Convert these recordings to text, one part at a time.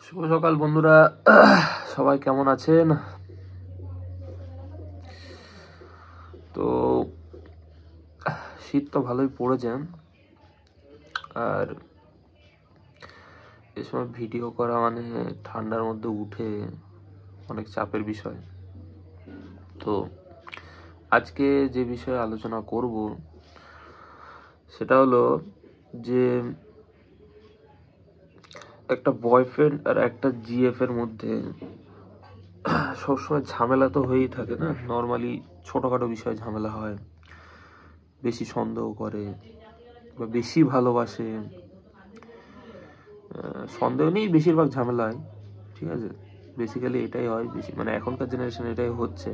শুভ সকাল বন্ধুরা, সবাই কেমন আছেন? তো শীত তো ভালোই পড়েছে, আর এ সময় ভিডিও করা মানে ঠান্ডার মধ্যে উঠে অনেক চাপের বিষয়। তো আজকে যে বিষয়ে আলোচনা করব সেটা হলো যে একটা বয়ফ্রেন্ড আর একটা জিএফ এর মধ্যে সবসময় ঝামেলা তো হয়েই থাকে না। নর্মালি ছোটখাটো বিষয়ে ঝামেলা হয়, বেশি সন্দেহ করে বা বেশি ভালোবাসে, সন্দেহ নেই বেশিরভাগ ঝামেলা হয়। ঠিক আছে, বেসিক্যালি এটাই হয় বেশি, মানে এখনকার জেনারেশন এটাই হচ্ছে।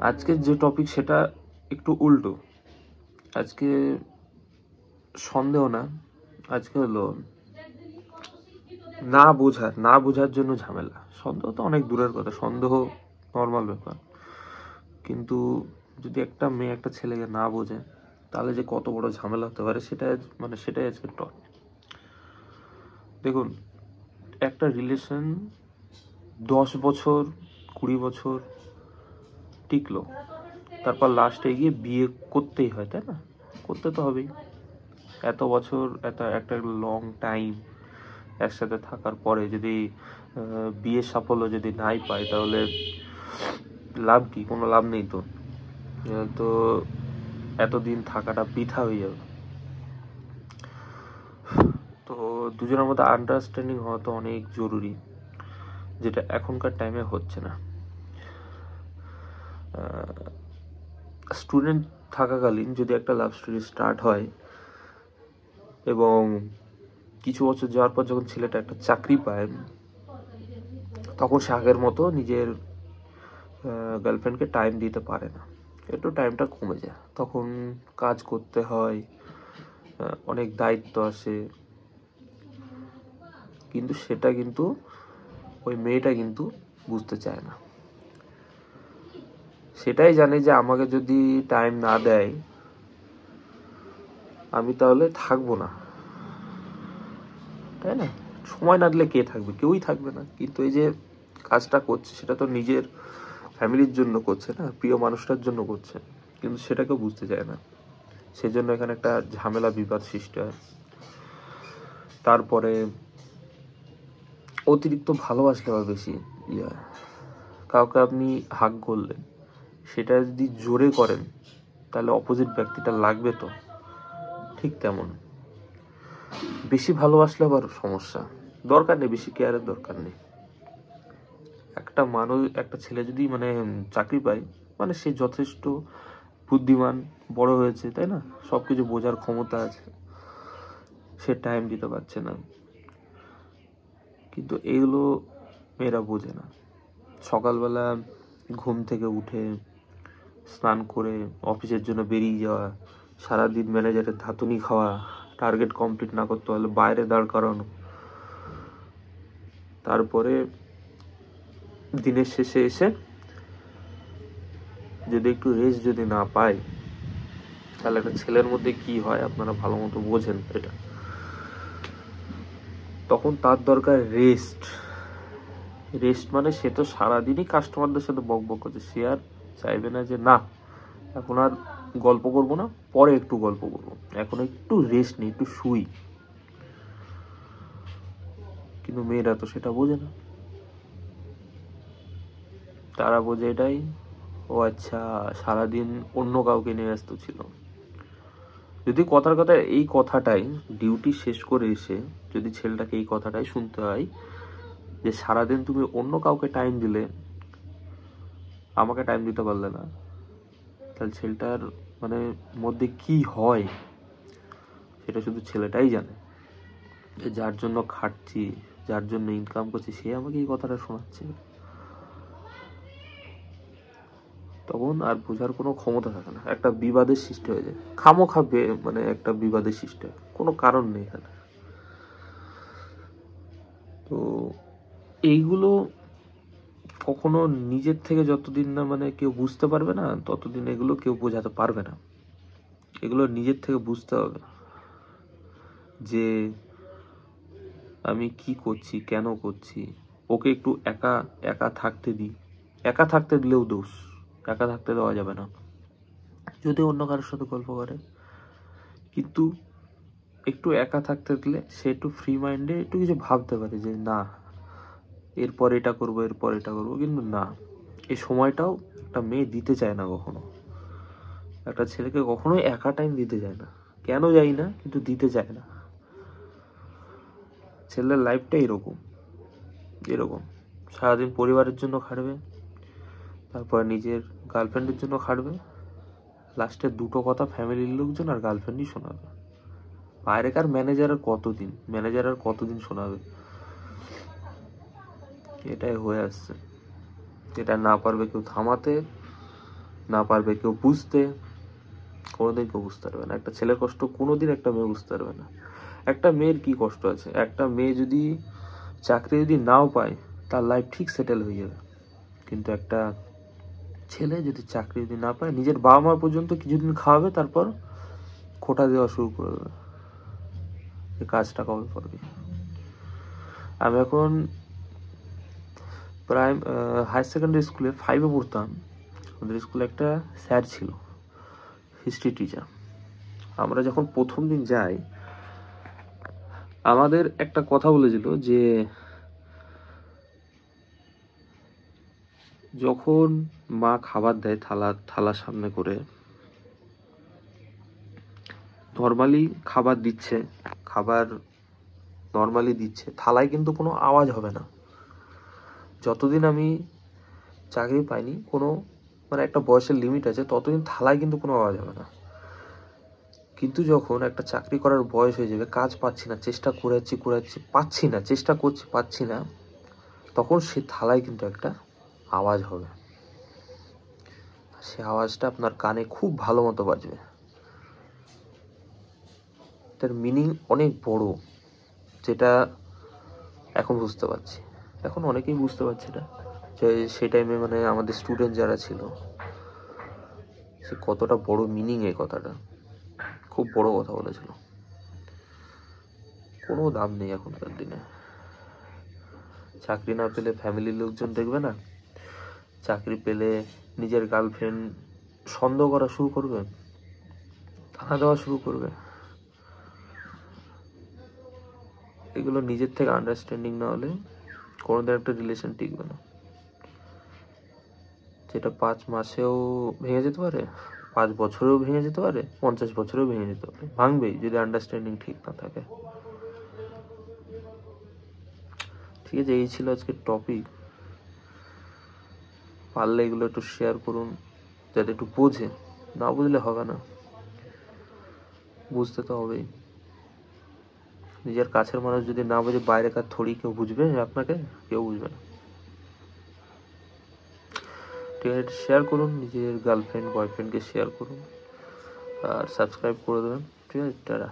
আজকের যে টপিক সেটা একটু উল্টো। আজকে সন্দেহ না, আজকে হলো না বোঝার জন্য ঝামেলা। সন্দেহ তো অনেক দূরের কথা, সন্দেহ নর্মাল ব্যাপার, কিন্তু যদি একটা মেয়ে একটা ছেলেকে না বোঝে তাহলে যে কত বড় ঝামেলা হতে পারে সেটাই আজকে টপিক। দেখুন, একটা রিলেশন 10 বছর 20 বছর টিকলো, তারপর লাস্টে গিয়ে বিয়ে করতেই হয়, তাই না? করতে তো হবেই। এত বছর, একটা লং টাইম একসাথে থাকার পরে যদি বিয়ের সাফল্য যদি নাই পায় তাহলে লাভ কি? কোনো লাভ নেই তো। তো এতদিন থাকাটা বৃথা হয়ে যাবে। তো দুজনের মধ্যে আন্ডারস্ট্যান্ডিং হওয়া তো অনেক জরুরি, যেটা এখনকার টাইমে হচ্ছে না। স্টুডেন্ট থাকাকালীন যদি একটা লাভ স্টোরি স্টার্ট হয় এবং কিছু বছর যাওয়ার পর যখন ছেলেটা একটা চাকরি পায়, তখন সে আগের মতো নিজের গার্লফ্রেন্ডকে টাইম দিতে পারে না, একটু টাইমটা কমে যায়। তখন কাজ করতে হয়, অনেক দায়িত্ব আসে, কিন্তু সেটা কিন্তু ওই মেয়েটা কিন্তু বুঝতে চায় না। সেটাই জানে যে আমাকে যদি টাইম না দেয় আমি তাহলে থাকবো না, তাই না? সময় না দিলে কে থাকবে? কেউই থাকবে না। কিন্তু এই যে কাজটা করছে সেটা তো নিজের ফ্যামিলির জন্য করছে না, প্রিয় মানুষটার জন্য করছে, কিন্তু সেটাকেও বুঝতে চায় না। সেজন্য এখানে একটা ঝামেলা বিবাদ সৃষ্টি হয়। তারপরে অতিরিক্ত ভালোবাসলে আবার বেশি ইয়ে হয়। কাউকে আপনি হাগ করলেন, সেটা যদি জোরে করেন তাহলে অপোজিট ব্যক্তিটা লাগবে তো, ঠিক তেমন বেশি ভালোবাসলে আবার সমস্যা। দরকার নেই, বেশি কেয়ারের দরকার নেই। একটা ছেলে যদি চাকরি পায়, মানে সে যথেষ্ট বুদ্ধিমান, বড় হয়েছে, তাই না? সবকিছু বোঝার ক্ষমতা আছে, সে টাইম দিতে পারছে না। কিন্তু এগুলো মেয়েরা বোঝে না। সকালবেলা ঘুম থেকে উঠে স্নান করে অফিসের জন্য বেরিয়ে যাওয়া, সারাদিন ম্যানেজারের ধাতুনি খাওয়া, টার্গেট কমপ্লিট না করতে হলে বাইরে দাঁড় করানো, তারপরে দিনের শেষে এসে যদি একটু রেস্ট যদি না পায় তাহলে একটা ছেলের মধ্যে কি হয় আপনারা ভালো মতো বোঝেন এটা। তখন তার দরকার রেস্ট। মানে সে তো সারাদিনই কাস্টমারদের সাথে বক বক করছে, সে আর চাইবে না যে না এখন আর গল্প করবো না, পরে একটু গল্প করবো, এখন একটু রেস্ট নেই, একটু শুই। কিন্তু মেয়েরা তো সেটা বোঝে না। তারা বোঝে এটাই, ও আচ্ছা সারাদিন অন্য কাউকে নিয়ে ব্যস্ত ছিল। যদি কথার কথা এই কথাটাই ডিউটি শেষ করে এসে যদি ছেলেটাকে এই কথাটাই শুনতে হয় যে সারাদিন তুমি অন্য কাউকে টাইম দিলে, আমাকে টাইম দিতে পারলে না, তাহলে ছেলেটার মধ্যে কি হয় সেটা শুধু ছেলেটাই জানে। যে যার জন্য খাটছি, যার জন্য ইনকাম করছি, সে আমাকে এই কথাটা শোনাচ্ছে, তখন আর বোঝার কোনো ক্ষমতা থাকে না। একটা বিবাদের সৃষ্টি হয়ে যায়, খামোখা একটা বিবাদের সৃষ্টি হয়, কোনো কারণ নেই এখানে। তো এইগুলো কখনো নিজের থেকে যতদিন না কেউ বুঝতে পারবে না, ততদিন এগুলো কেউ বোঝাতে পারবে না। এগুলো নিজের থেকে বুঝতে হবে যে আমি কি করছি, কেন করছি, ওকে একটু একা একা থাকতে দিই। একা থাকতে দিলেও দোষ, একা থাকতে দেওয়া যাবে না। যদি অন্য কারোর সাথে গল্প করে, কিন্তু একটু একা থাকতে দিলে সে একটু ফ্রি মাইন্ডে একটু কিছু ভাবতে পারে যে না এরপর এটা করবো, এরপর এটা করবো। কিন্তু না, এই সময়টাও একটা মেয়ে দিতে চায় না কখনো, একটা ছেলেকে কখনোই একা টাইম দিতে চায় না। কেন যাই না, কিন্তু দিতে চায় না। ছেলের লাইফটা এরকম এরকম সারাদিন পরিবারের জন্য খাটবে, তারপর নিজের গার্লফ্রেন্ডের জন্য খাটবে, লাস্টে দুটো কথা ফ্যামিলির লোকজন আর গার্লফ্রেন্ডই শোনাবে। বাইরেকার ম্যানেজার আর কতদিন শোনাবে? এটাই হয়ে আসছে। এটা না পারবে কেউ থামাতে, না পারবে কেউ বুঝতে, কোনোদিন কেউ বুঝতে পারবে না। একটা ছেলের কষ্ট কোনোদিন একটা মেয়ে বুঝতে পারবে না। একটা মেয়ের কি কষ্ট আছে, একটা মেয়ে যদি চাকরি যদি নাও পায় তার লাইফ ঠিক সেটেল হয়ে যাবে। কিন্তু একটা ছেলে যদি চাকরি যদি না পায়, নিজের বাবা মা পর্যন্ত কিছুদিন খাওয়াবে, তারপর খোঁটা দেওয়া শুরু করে দেবে, এই কাজটা কবে করবে। আমি এখন হায়ার সেকেন্ডারি স্কুলে 5-এ পড়তাম। আমাদের স্কুলে একটা স্যার ছিল, হিস্ট্রি টিচার। আমরা যখন প্রথম দিন যাই, আমাদের একটা কথা বলেছিল যে যখন মা খাবার দেয় থালা সামনে করে, নর্মালি খাবার দিচ্ছে, থালায় কিন্তু কোনো আওয়াজ হবে না। যতদিন আমি চাকরি পাইনি, কোনো একটা বয়সের লিমিট আছে, ততদিন থালায় কিন্তু কোনো আওয়াজ হবে না। কিন্তু যখন একটা চাকরি করার বয়স হয়ে যাবে, কাজ পাচ্ছি না, চেষ্টা করাচ্ছি পাচ্ছি না, চেষ্টা করছি পাচ্ছি না, তখন সে থালায় কিন্তু একটা আওয়াজ হবে। সে আওয়াজটা আপনার কানে খুব ভালো মতো বাজবে। তার মিনিং অনেক বড়, যেটা এখন বুঝতে পারছি। এখন অনেকেই বুঝতে পারছে না যে সেই টাইমে আমাদের স্টুডেন্ট যারা ছিল, সে কতটা বড় মিনিং। এই কথাটা খুব বড় কথা বলেছিল। কোনো দাম নেই এখনকার দিনে। চাকরি না পেলে ফ্যামিলির লোকজন দেখবে না, চাকরি পেলে নিজের গার্লফ্রেন্ড সন্দেহ করা শুরু করবে, টানা দেওয়া শুরু করবে। এগুলো নিজের থেকে আন্ডারস্ট্যান্ডিং না হলে কোনোদিন একটা রিলেশন টিকবে না। যেটা 5 মাসেও ভেঙে যেতে পারে, 5 বছরেও ভেঙে যেতে পারে, 50 বছরেও ভেঙে যেতে পারে। ভাঙবেই যদি আন্ডারস্ট্যান্ডিং ঠিক না থাকে। ঠিক আছে, এই ছিল আজকের টপিক। পারলে এগুলো একটু শেয়ার করুন, যাতে একটু বোঝে। না বুঝলে হবে না, বুঝতে তো হবেই। নিজের কাছের মানুষ যদি না বুঝে, বাইরে কার থোড়ি কেউ বুঝবে আপনাকে? কেউ বুঝবে না। ঠিক আছে, শেয়ার করুন, নিজের গার্লফ্রেন্ড বয়ফ্রেন্ডকে শেয়ার করুন, আর সাবস্ক্রাইব করে দেবেন। ঠিক আছে, টাটা।